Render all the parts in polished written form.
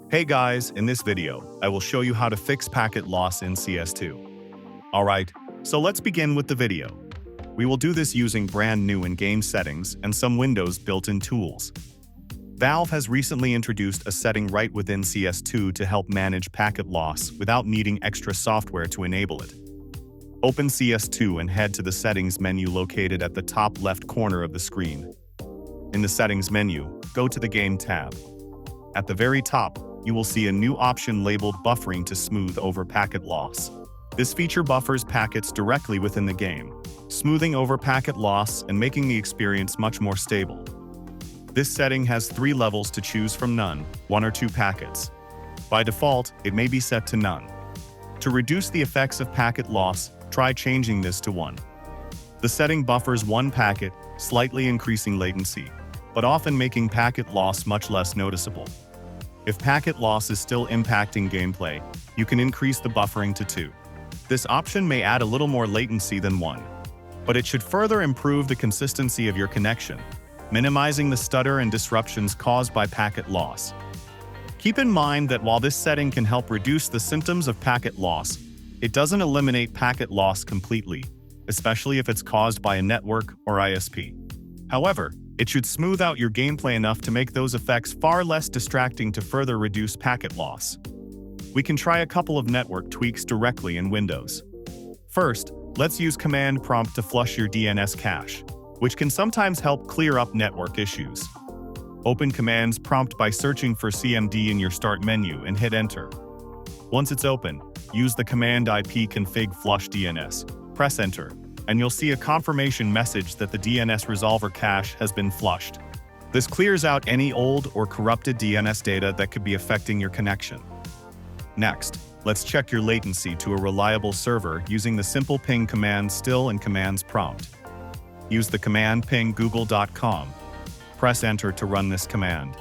Hey guys, in this video, I will show you how to fix packet loss in CS2. Alright, so let's begin with the video. We will do this using brand new in-game settings and some Windows built-in tools. Valve has recently introduced a setting right within CS2 to help manage packet loss without needing extra software to enable it. Open CS2 and head to the Settings menu located at the top left corner of the screen. In the Settings menu, go to the Game tab. At the very top, you will see a new option labeled Buffering to smooth over packet loss. This feature buffers packets directly within the game, smoothing over packet loss and making the experience much more stable. This setting has 3 levels to choose from: none, 1 or 2 packets. By default, it may be set to none. To reduce the effects of packet loss, try changing this to 1. The setting buffers 1 packet, slightly increasing latency, but often making packet loss much less noticeable. If packet loss is still impacting gameplay, you can increase the buffering to 2. This option may add a little more latency than 1, but it should further improve the consistency of your connection, minimizing the stutter and disruptions caused by packet loss. Keep in mind that while this setting can help reduce the symptoms of packet loss, it doesn't eliminate packet loss completely, especially if it's caused by a network or ISP. However, it should smooth out your gameplay enough to make those effects far less distracting to further reduce packet loss. We can try a couple of network tweaks directly in Windows. First, let's use Command Prompt to flush your DNS cache, which can sometimes help clear up network issues. Open Commands Prompt by searching for CMD in your Start menu and hit Enter. Once it's open, use the command ipconfig flush DNS. Press Enter, and you'll see a confirmation message that the DNS resolver cache has been flushed. This clears out any old or corrupted DNS data that could be affecting your connection. Next, let's check your latency to a reliable server using the simple ping command still in Commands Prompt. Use the command ping google.com. Press Enter to run this command.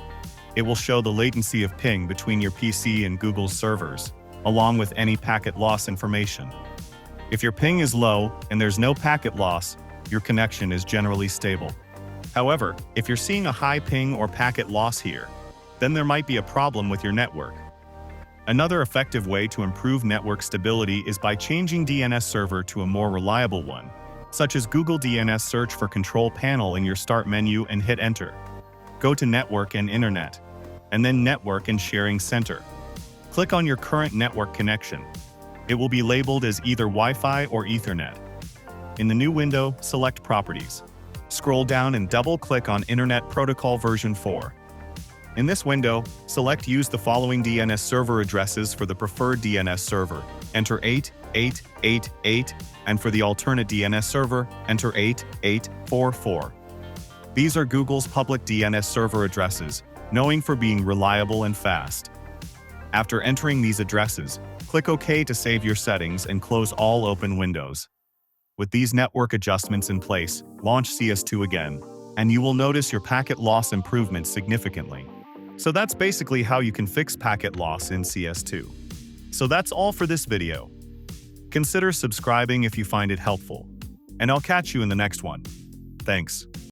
It will show the latency of ping between your PC and Google's servers, along with any packet loss information. If your ping is low and there's no packet loss, your connection is generally stable. However, if you're seeing a high ping or packet loss here, then there might be a problem with your network. Another effective way to improve network stability is by changing DNS server to a more reliable one, such as Google DNS. Search for Control Panel in your Start menu and hit Enter. Go to Network and Internet, and then Network and Sharing Center. Click on your current network connection. It will be labeled as either Wi-Fi or Ethernet. In the new window, select Properties. Scroll down and double-click on Internet Protocol version 4. In this window, select Use the following DNS server addresses for the preferred DNS server. Enter 8888, and for the alternate DNS server, enter 8844. These are Google's public DNS server addresses, known for being reliable and fast. After entering these addresses, click OK to save your settings and close all open windows. With these network adjustments in place, launch CS2 again, and you will notice your packet loss improvement significantly. So that's basically how you can fix packet loss in CS2. So that's all for this video. Consider subscribing if you find it helpful, and I'll catch you in the next one. Thanks.